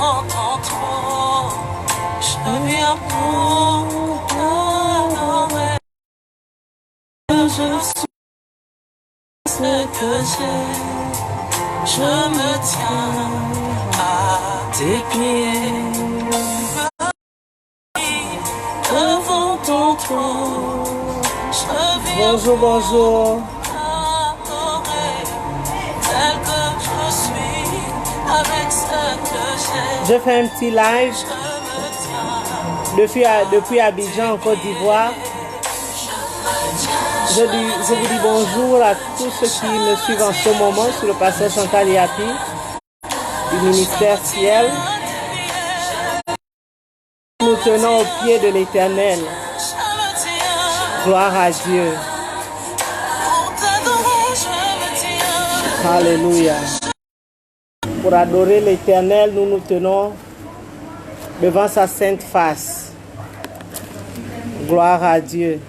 m'entends trop, je viens pour t'adorer. Je suis ce que j'ai, je me tiens à tes pieds. Devant ton trône, je viens Bonjour, bonjour. tel que je suis, avec ce que j'ai. Je fais un petit live depuis Abidjan, en Côte d'Ivoire. Je vous dis bonjour à tous ceux qui me suivent en ce moment sur le pasteur Chantal Yapi du ministère Ciel. Nous tenons au pied de l'Éternel. Gloire à Dieu. Alléluia. Pour adorer l'Éternel, nous nous tenons devant sa sainte face. Gloire à Dieu.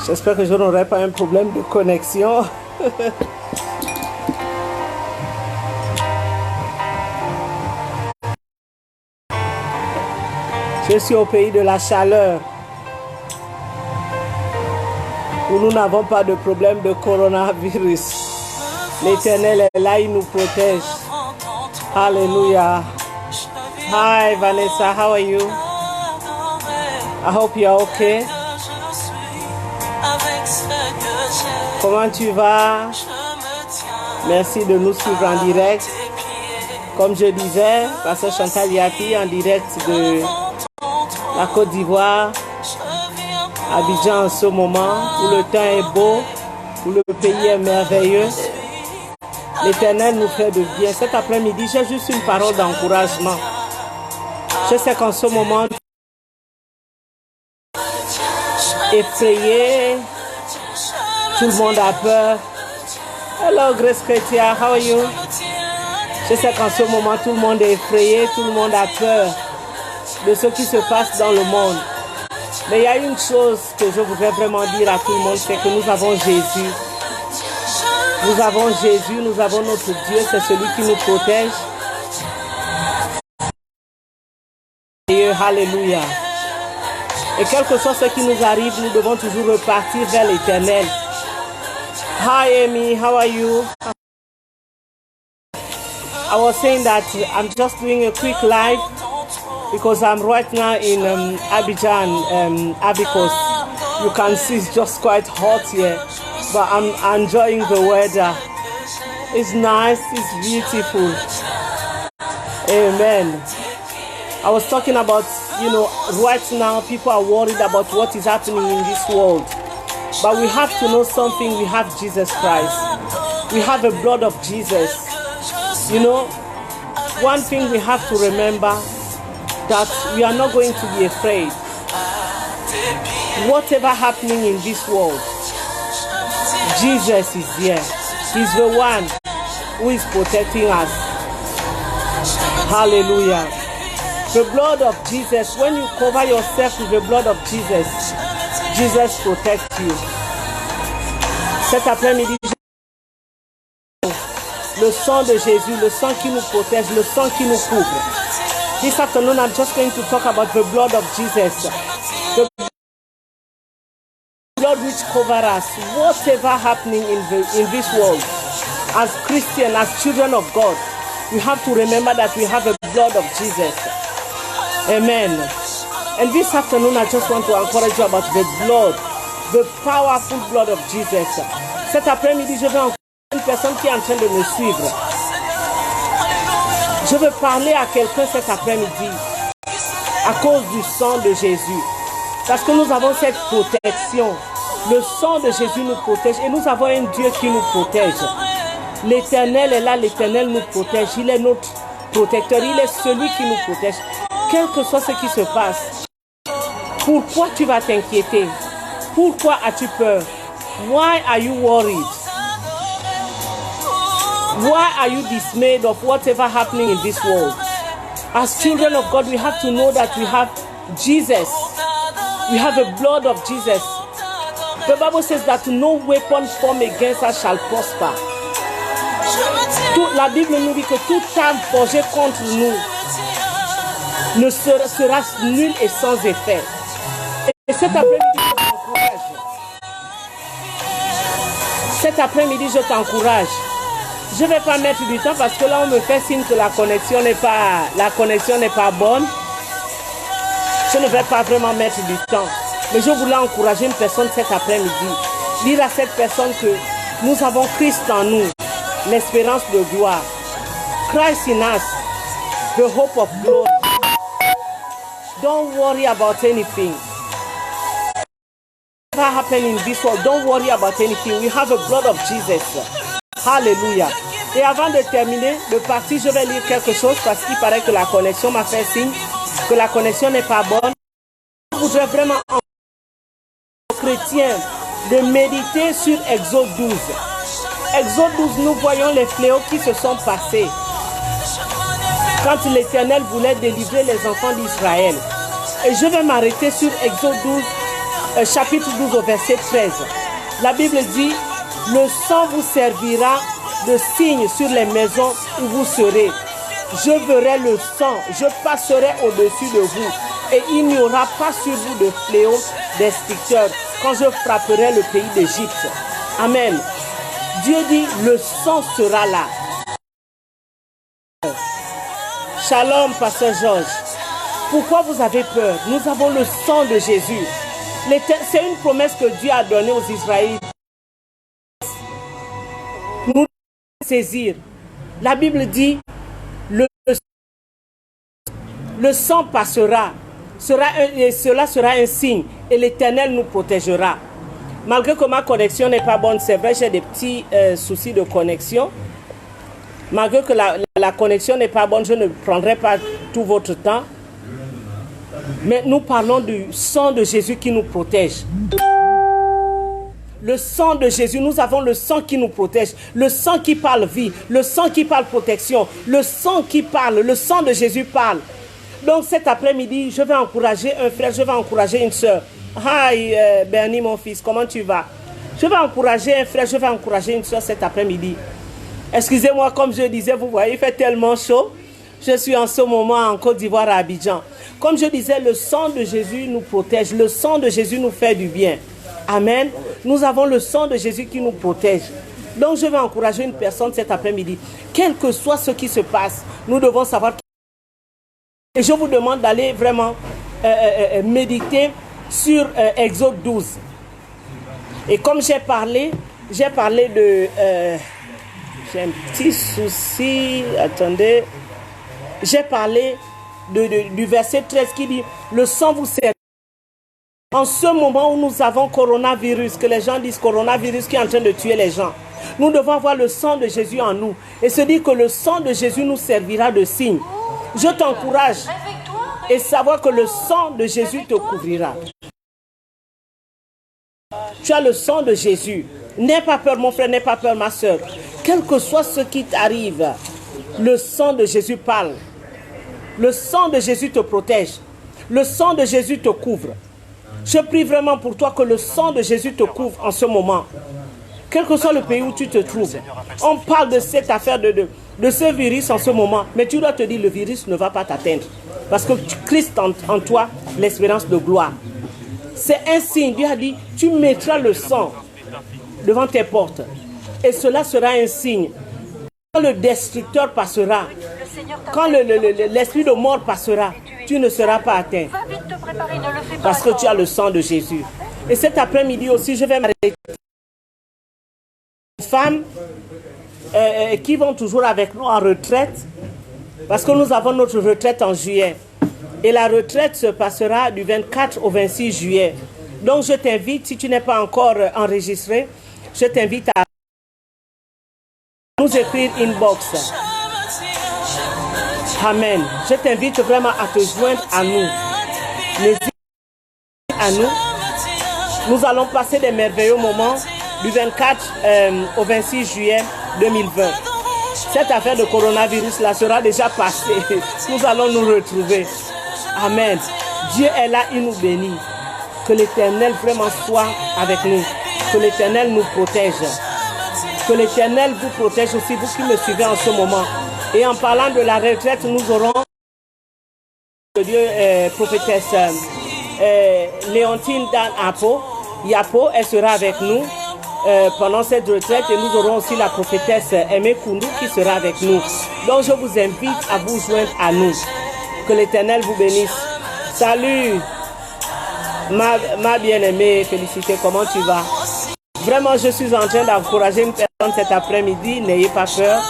J'espère que je n'aurai pas un problème de connexion. Je suis au pays de la chaleur, où nous n'avons pas de problème de coronavirus. L'Éternel est là, il nous protège. Alléluia. Hi Vanessa, how are you? I hope you are okay. Comment tu vas? Merci de nous suivre en direct. Comme je disais, pasteur Chantal Yapi en direct de la Côte d'Ivoire, Abidjan en ce moment, où le temps est beau, où le pays est merveilleux. L'Éternel nous fait de bien. Cet après-midi, j'ai juste une parole d'encouragement. Je sais qu'en ce moment, effrayé, tout le monde a peur. Hello Grace Chrétien, how are you? Je sais qu'en ce moment, tout le monde est effrayé, tout le monde a peur de ce qui se passe dans le monde. Mais il y a une chose que je voudrais vraiment dire à tout le monde, c'est que nous avons Jésus. Nous avons Jésus, nous avons notre Dieu, c'est celui qui nous protège. Et alléluia. Et quel que soit ce qui nous arrive, nous devons toujours repartir vers l'Éternel. Hi Amy, how are you? I was saying that I'm just doing a quick live because I'm right now in Abidjan, Abicos. You can see it's just quite hot here, but I'm enjoying the weather. It's nice, it's beautiful. Amen. I was talking about, right now people are worried about what is happening in this world. But we have to know something, we have Jesus Christ. We have the blood of Jesus. One thing we have to remember, that we are not going to be afraid. Whatever happening in this world, Jesus is here. He's the one who is protecting us. Hallelujah. The blood of Jesus, when you cover yourself with the blood of Jesus, Jesus protects you. Cet après-midi, le sang de Jésus, le sang qui nous protège, le sang qui nous couvre. This afternoon, I'm just going to talk about the blood of Jesus. The blood which covers us. Whatever happening in this world, as Christians, as children of God, we have to remember that we have the blood of Jesus. Amen. And this afternoon, I just want to encourage you about the blood, the powerful blood of Jesus. Cet après-midi, je vais encourager une personne qui est en train de me suivre. Je veux parler à quelqu'un cet après-midi à cause du sang de Jésus. Parce que nous avons cette protection. Le sang de Jésus nous protège et nous avons un Dieu qui nous protège. L'Éternel est là, l'Éternel nous protège. Il est notre protecteur, il est celui qui nous protège. Quel que soit ce qui se passe, pourquoi tu vas t'inquiéter? Pourquoi as-tu peur? Why are you worried? Why are you dismayed of whatever happening in this world? As children of God, we have to know that we have Jesus. We have the blood of Jesus. The Bible says that no weapon formed against us shall prosper. La Bible nous dit que toute arme forgée contre nous ne sera nulle et sans effet. Et cet après-midi, je t'encourage. Cet après-midi, je t'encourage. Je ne vais pas mettre du temps parce que là, on me fait signe que la connexion n'est pas bonne. Je ne vais pas vraiment mettre du temps. Mais je voulais encourager une personne cet après-midi. Dire à cette personne que nous avons Christ en nous, l'espérance de gloire. Christ in us, the hope of glory. Don't worry about anything. Whatever happens in this world, don't worry about anything. We have the blood of Jesus. Hallelujah. Et avant de terminer, de partir, je vais lire quelque chose parce qu'il paraît que la connexion m'a fait signe que la connexion n'est pas bonne. Je voudrais vraiment aux chrétiens de méditer sur Exode 12. Exode 12, nous voyons les fléaux qui se sont passés quand l'Éternel voulait délivrer les enfants d'Israël. Et je vais m'arrêter sur Exode 12, chapitre 12 au verset 13. La Bible dit, le sang vous servira de signe sur les maisons où vous serez. Je verrai le sang, je passerai au-dessus de vous et il n'y aura pas sur vous de fléau destructeur quand je frapperai le pays d'Égypte. Amen. Dieu dit, le sang sera là. Shalom, Pasteur Georges. Pourquoi vous avez peur? Nous avons le sang de Jésus. C'est une promesse que Dieu a donnée aux Israélites. Nous devons saisir. La Bible dit, le sang passera. Et cela sera un signe. Et l'Éternel nous protégera. Malgré que ma connexion n'est pas bonne, c'est vrai, j'ai des petits soucis de connexion. Malgré que la connexion n'est pas bonne, je ne prendrai pas tout votre temps. Mais nous parlons du sang de Jésus qui nous protège. Le sang de Jésus, nous avons le sang qui nous protège. Le sang qui parle vie, le sang qui parle protection, le sang qui parle, le sang de Jésus parle. Donc cet après-midi, je vais encourager un frère, je vais encourager une soeur. Hi Bernie, mon fils, comment tu vas? Je vais encourager un frère, je vais encourager une soeur cet après-midi. Excusez-moi, comme je disais, vous voyez, il fait tellement chaud. Je suis en ce moment en Côte d'Ivoire, à Abidjan. Comme je disais, le sang de Jésus nous protège. Le sang de Jésus nous fait du bien. Amen. Nous avons le sang de Jésus qui nous protège. Donc, je vais encourager une personne cet après-midi. Quel que soit ce qui se passe, nous devons savoir. Et je vous demande d'aller vraiment méditer sur Exode 12. Et comme j'ai parlé de... j'ai un petit souci. Attendez. J'ai parlé du verset 13 qui dit « Le sang vous sert ». En ce moment où nous avons coronavirus, que les gens disent coronavirus qui est en train de tuer les gens, nous devons avoir le sang de Jésus en nous et se dire que le sang de Jésus nous servira de signe. Je t'encourage et savoir que le sang de Jésus te couvrira. Tu as le sang de Jésus. N'aie pas peur, mon frère, n'aie pas peur, ma soeur. Quel que soit ce qui t'arrive, le sang de Jésus parle. Le sang de Jésus te protège. Le sang de Jésus te couvre. Je prie vraiment pour toi que le sang de Jésus te couvre en ce moment. Quel que soit le pays où tu te trouves. On parle de cette affaire de ce virus en ce moment. Mais tu dois te dire, le virus ne va pas t'atteindre. Parce que Christ en toi, l'espérance de gloire. C'est un signe. Dieu a dit, tu mettras le sang devant tes portes. Et cela sera un signe. Quand le destructeur passera, quand l'esprit de mort passera, tu ne seras pas atteint. Parce que tu as le sang de Jésus. Et cet après-midi aussi, je vais m'arrêter. Les femmes qui vont toujours avec nous en retraite, parce que nous avons notre retraite en juillet. Et la retraite se passera du 24 au 26 juillet. Donc je t'invite, si tu n'es pas encore enregistré, je t'invite à nous écrire inbox. Amen. Je t'invite vraiment à te joindre à nous. N'hésite pas à nous. Nous allons passer des merveilleux moments du 24 au 26 juillet 2020. Cette affaire de coronavirus là sera déjà passée. Nous allons nous retrouver. Amen. Dieu est là, il nous bénit. Que l'Éternel vraiment soit avec nous. Que l'Éternel nous protège. Que l'Éternel vous protège aussi, vous qui me suivez en ce moment. Et en parlant de la retraite, nous aurons Dieu, prophétesse Léontine Dan Yapo, elle sera avec nous pendant cette retraite et nous aurons aussi la prophétesse Aimé Koundou qui sera avec nous. Donc je vous invite à vous joindre à nous. Que l'Éternel vous bénisse. Salut ma bien-aimée, félicité, comment tu vas? Vraiment, je suis en train d'encourager une personne cet après-midi. N'ayez pas peur.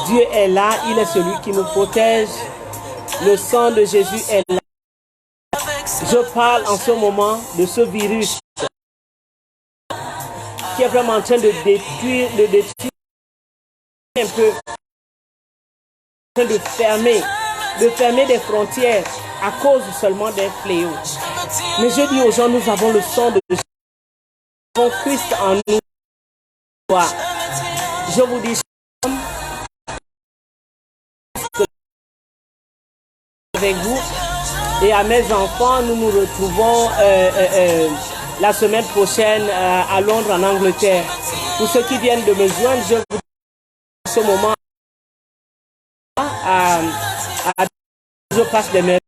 Dieu est là, il est celui qui nous protège. Le sang de Jésus est là. Je parle en ce moment de ce virus qui est vraiment en train de détruire un peu, de fermer des frontières à cause seulement des fléaux. Mais je dis aux gens, nous avons le sang de Jésus, nous avons Christ en nous. Je vous dis, avec vous et à mes enfants, nous nous retrouvons la semaine prochaine à Londres, en Angleterre. Pour ceux qui viennent de me joindre, je vous dis en ce moment je passe des merveilles.